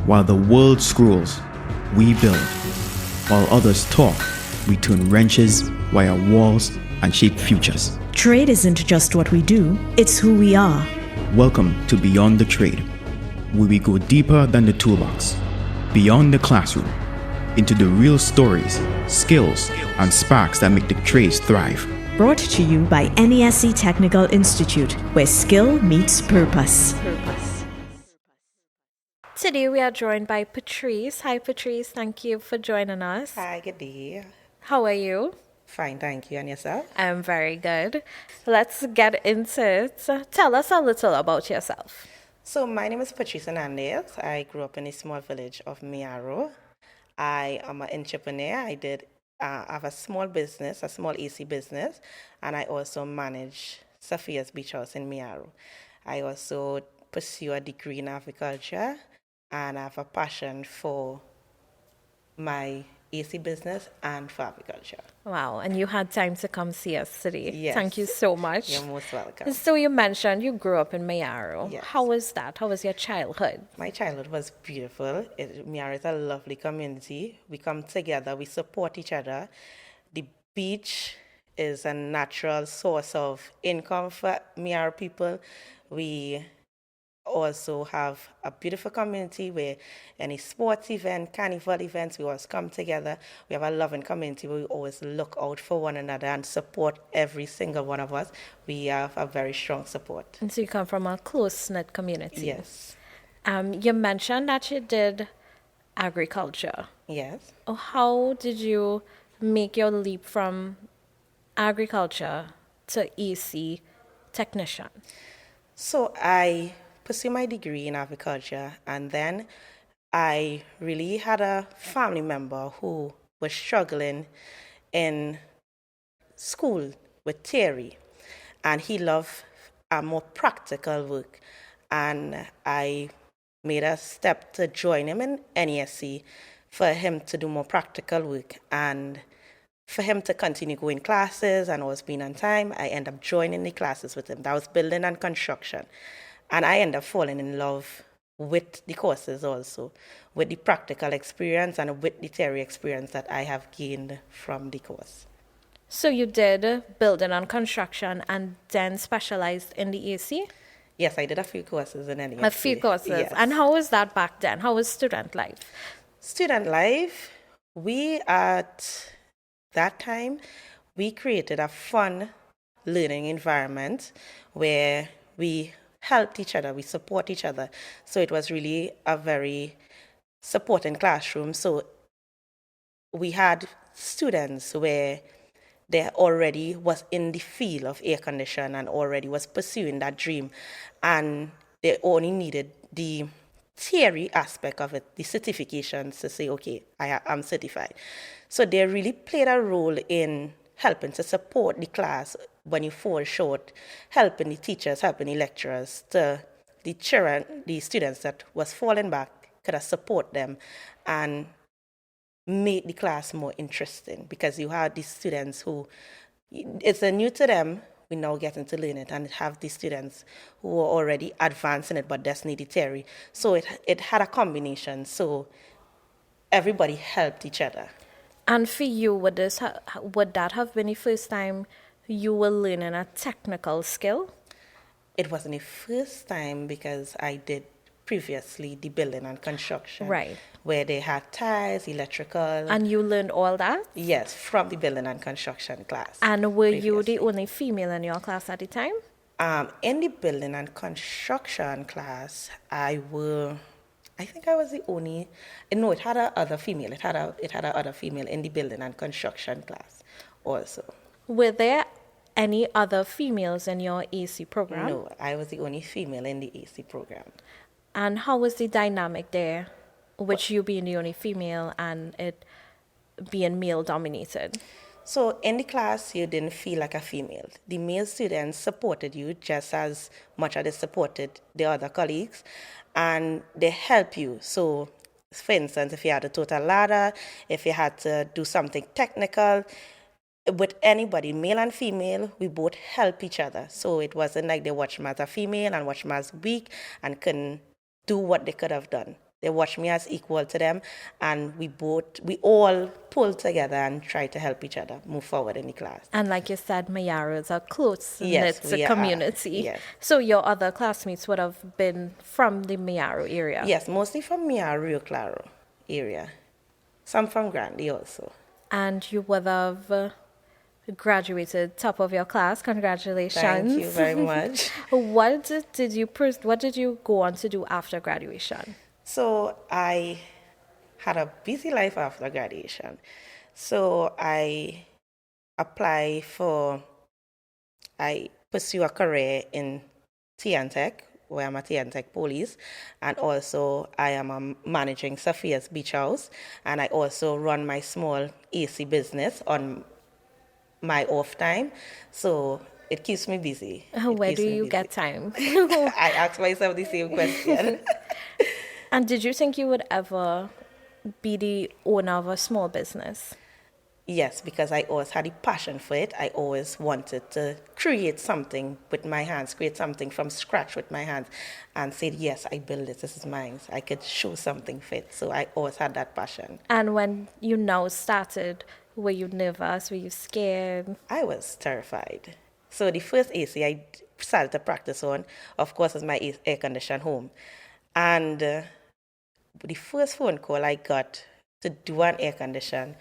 While the world scrolls, we build. While others talk, we turn wrenches, wire walls, and shape futures. Trade isn't just what we do, it's who we are. Welcome to Beyond the Trade, where we go deeper than the toolbox, beyond the classroom, into the real stories, skills, and sparks that make the trades thrive. Brought to you by NESC Technical Institute, where skill meets purpose. Today we are joined by Patrice. Hi Patrice, thank you for joining us. Hi, good day. How are you? Fine, thank you. And yourself? I'm very good. Let's get into it. Tell us a little about yourself. So my name is Patrice Hernandez. I grew up in a small village of Mayaro. I am an entrepreneur. I have a small business, a small AC business, and I also manage Sophia's Beach House in Mayaro. I also pursue a degree in agriculture, and I have a passion for my AC business and for agriculture. Wow, and you had time to come see us today. Yes. Thank you so much. You're most welcome. So you mentioned you grew up in Mayaro. Yes. How was that? How was your childhood? My childhood was beautiful. Mayaro is a lovely community. We come together, we support each other. The beach is a natural source of income for Mayaro people. We also have a beautiful community where any sports event, carnival events, we always come together. We have a loving community where we always look out for one another and support every single one of us. We have a very strong support. And so you come from a close-knit community. Yes. You mentioned that you did agriculture. Yes. How did you make your leap from agriculture to AC technician? So I pursue my degree in agriculture, and then I really had a family member who was struggling in school with theory, and he loved a more practical work, and I made a step to join him in NESC for him to do more practical work and for him to continue going classes and always being on time. I ended up joining the classes with him. That was building and construction. And I ended up falling in love with the courses also, with the practical experience and with the theory experience that I have gained from the course. So you did building and construction and then specialized in the AC? Yes, I did a few courses in NESC. A few courses. Yes. And how was that back then? How was student life? Student life, we at that time, we created a fun learning environment where we helped each other, we support each other. So it was really a very supporting classroom. So we had students where they already was in the field of air condition and already was pursuing that dream. And they only needed the theory aspect of it, the certifications to say, okay, I'm certified. So they really played a role in helping to support the class when you fall short, helping the teachers, helping the lecturers, to the children, the students that was falling back, could have support them and make the class more interesting, because you have these students who, it's new to them, we now getting to learn it, and have these students who are already advanced in it but just need the theory. So it had a combination, so everybody helped each other. And for you, would that have been the first time you were learning a technical skill? It wasn't the first time, because I did previously the building and construction. Right. Where they had tiles, electrical. And you learned all that? Yes, from the building and construction class. And were you the previously. only female in your class at the time? In the building and construction class, I think I was the only. No, it had a other female. It had a other female in the building and construction class, also. Were there any other females in your AC program? No, I was the only female in the AC program. And how was the dynamic there, with you being the only female and it being male dominated? So in the class, you didn't feel like a female. The male students supported you just as much as they supported the other colleagues, and they help you. So, for instance, if you had a total ladder, if you had to do something technical, with anybody, male and female, we both help each other. So it wasn't like they watched me as a female and watched me as weak and couldn't do what they could have done. They watch me as equal to them, and we all pull together and try to help each other move forward in the class. And like you said, Mayaro is a close-knit Yes, we are. community. Yes. So your other classmates would have been from the Mayaro area? Yes, mostly from Mayaro, Rio Claro area. Some from Grande also. And you would have graduated top of your class. Congratulations. Thank you very much. What did you go on to do after graduation? So I had a busy life after graduation. So I pursue a career in Tech, where I'm a Tech police, and also I am a managing Sophia's Beach House, and I also run my small AC business on my off time. So it keeps me busy. Where do you get time? I ask myself the same question. And did you think you would ever be the owner of a small business? Yes, because I always had a passion for it. I always wanted to create something with my hands, create something from scratch with my hands, and said, yes, I built this, this is mine. I could show something fit. So I always had that passion. And when you now started, were you nervous? Were you scared? I was terrified. So the first AC I started to practice on, of course, was my air-conditioned home. And the first phone call I got to do an air condition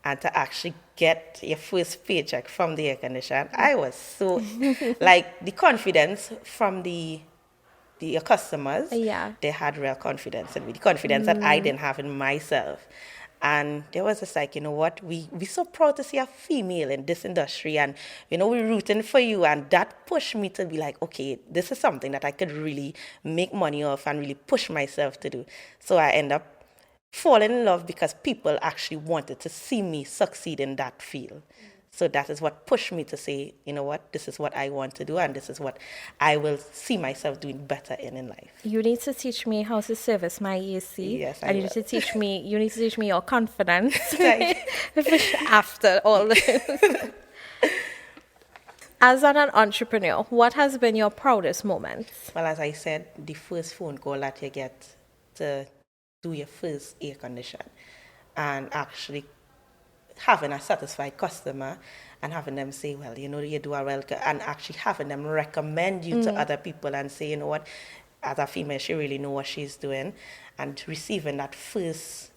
and to actually get your first paycheck from the air condition, I was so, like, the confidence from the customers, they had real confidence in me, the confidence that I didn't have in myself. And there was just like, you know what, we're so proud to see a female in this industry, and, you know, we're rooting for you. And that pushed me to be like, okay, this is something that I could really make money off and really push myself to do. So I end up falling in love because people actually wanted to see me succeed in that field. So that is what pushed me to say, you know what, this is what I want to do, and this is what I will see myself doing better in life. You need to teach me how to service my AC. Yes, I and will. You need to teach me your confidence after all this. As an entrepreneur, what has been your proudest moment? Well, as I said, the first phone call that you get to do your first air condition, and actually having a satisfied customer and having them say, well, you know, you do a well, and actually having them recommend you to other people and say, you know what, as a female, she really know what she's doing, and receiving that first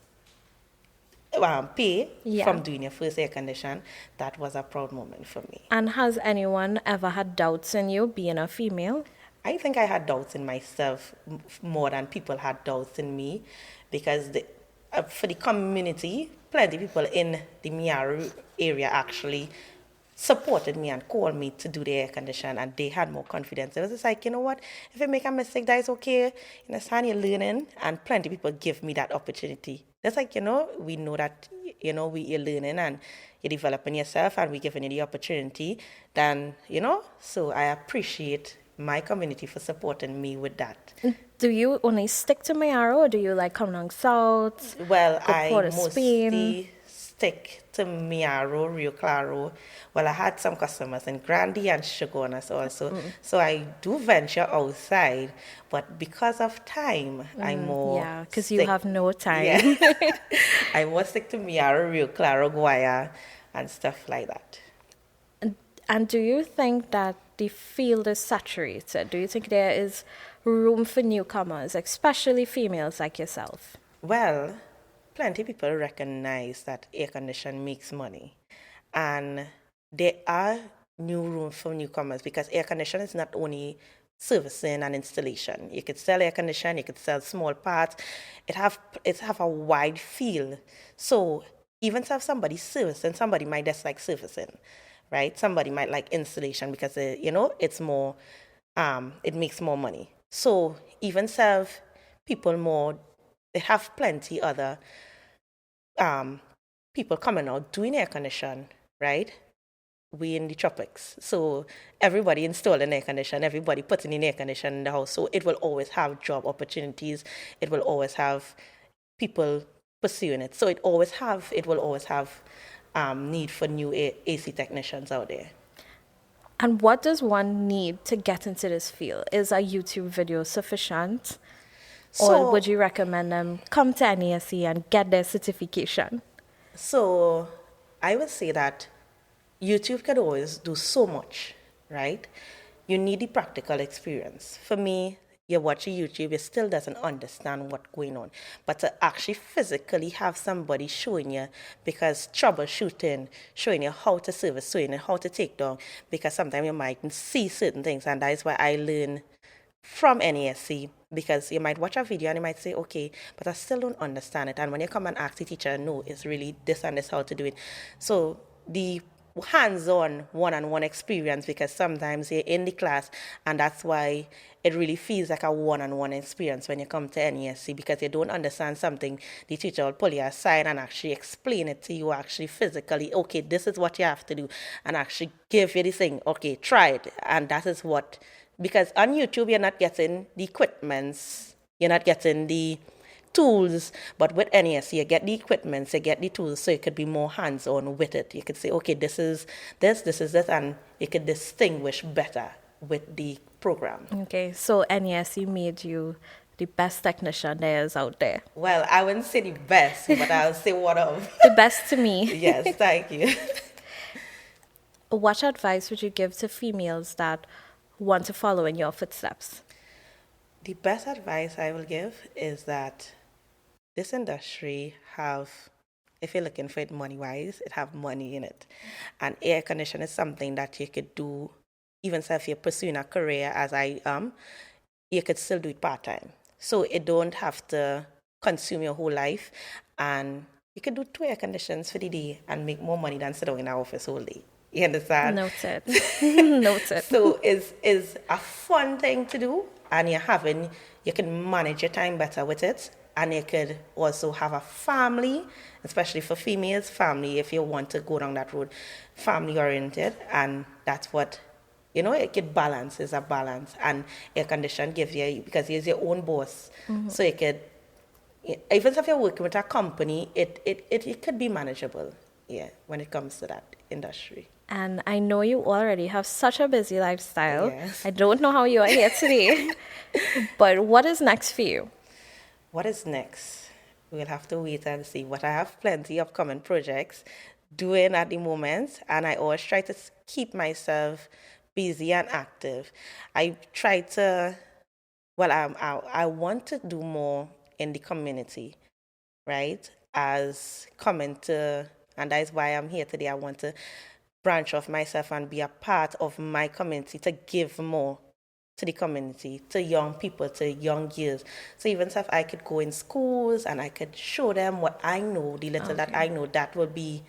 pay from doing your first air condition, that was a proud moment for me. And has anyone ever had doubts in you being a female? I think I had doubts in myself more than people had doubts in me, because for the community, plenty of people in the Mayaro area actually supported me and called me to do the air condition, and they had more confidence. It was just like, you know what, if you make a mistake, that is okay. You understand, you're learning, and plenty of people give me that opportunity. It's like, you know, we know that, you know, you're learning and you're developing yourself, and we're giving you the opportunity. Then, you know, so I appreciate my community for supporting me with that. Do you only stick to Mayaro, or do you like come down south? Well, I mostly stick to Mayaro, Rio Claro. Well, I had some customers in Grande and Shogunas also. So I do venture outside, but because of time, I'm more... Yeah, because you have no time. Yeah. I more stick to Mayaro, Rio Claro, Guaya, and stuff like that. And do you think that the field is saturated? Do you think there is room for newcomers, especially females like yourself? Well, plenty of people recognize that air conditioning makes money. And there are new room for newcomers, because air conditioning is not only servicing and installation. You could sell air conditioning, you could sell small parts. It have a wide field. So even if somebody's servicing, somebody might just like servicing. Right? Somebody might like installation because, you know, it's more, it makes more money. So even serve people more, they have plenty other people coming out doing air condition, right? We in the tropics. So everybody installing air condition, everybody putting in air condition in the house. So it will always have job opportunities. It will always have people pursuing it. So it will always have need for new AC technicians out there. And what does one need to get into this field? Is a YouTube video sufficient? Or would you recommend them come to NESC and get their certification? So I would say that YouTube can always do so much, right? You need the practical experience. For me, you're watching YouTube, you still doesn't understand what's going on. But to actually physically have somebody showing you, because troubleshooting, showing you how to service, showing you how to take down, because sometimes you might see certain things, and that is why I learn from NESC, because you might watch a video and you might say, okay, but I still don't understand it. And when you come and ask the teacher, no, it's really this and this how to do it. So the hands-on one-on-one experience, because sometimes you're in the class and that's why it really feels like a one-on-one experience when you come to NESC, because you don't understand something, the teacher will pull you aside and actually explain it to you actually physically. Okay, this is what you have to do, and actually give you the thing. Okay, try it. And that is what, because on YouTube you're not getting the equipments, you're not getting the tools, but with NESC you get the equipments, you get the tools, so you could be more hands-on with it. You could say, okay, this is this, and you could distinguish better with the program. Okay, so NESC made you the best technician there is out there. Well, I wouldn't say the best, but I'll say one of. The best to me. Yes, thank you. What advice would you give to females that want to follow in your footsteps? The best advice I will give is that this industry if you're looking for it money-wise, it have money in it. And air conditioning is something that you could do, even if you're pursuing a career as I am, you could still do it part-time. So it don't have to consume your whole life. And you could do 2 air conditions for the day and make more money than sit down in an office all day. You understand? Noted. Noted. So it's a fun thing to do, and you can manage your time better with it, and you could also have a family, especially for females, family, if you want to go down that road, family oriented, and that's what, it could balance, is a balance, and air condition gives you, because you're your own boss, so you could, even if you're working with a company, it could be manageable, when it comes to that industry. And I know you already have such a busy lifestyle. Yes. I don't know how you are here today. But what is next for you? What is next? We'll have to wait and see. But I have plenty of upcoming projects doing at the moment. And I always try to keep myself busy and active. I try to, I want to do more in the community, right? As coming to, and that is why I'm here today. I want to branch off myself and be a part of my community, to give more to the community, to young people, to young girls. So even if I could go in schools and I could show them what I know, the little that I know, that will be,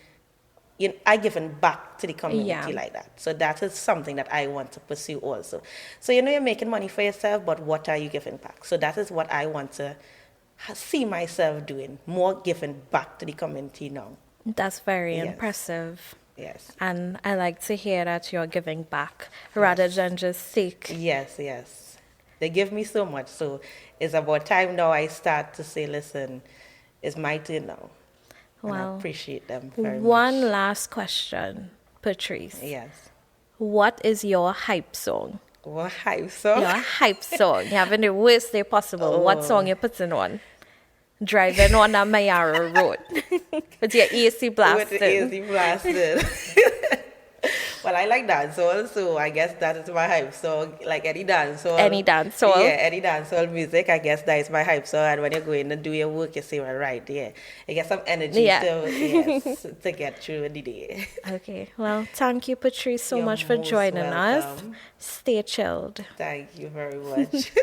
I giving back to the community like that. So that is something that I want to pursue also. So you're making money for yourself, but what are you giving back? So that is what I want to see myself doing, more giving back to the community now. That's very impressive. Yes. And I like to hear that you're giving back rather than just take. Yes. They give me so much. So it's about time now I start to say, listen, it's my turn now. Wow. And I appreciate them very much. One last question, Patrice. Yes. What is your hype song? What hype song? Your hype song. You have in the worst way possible. What song you putting on? Driving on a Mayaro road with your AC blasted. With the AC blasted. Well, I like dancehall, so I guess that is my hype song. Like any dancehall. Any dancehall? Yeah, any dancehall music, I guess that is my hype song. And when you go in and do your work, you say, well, right, you get some energy to get through the day. Okay, well, thank you, Patrice, so You're much for most joining us. welcome. Stay chilled. Thank you very much.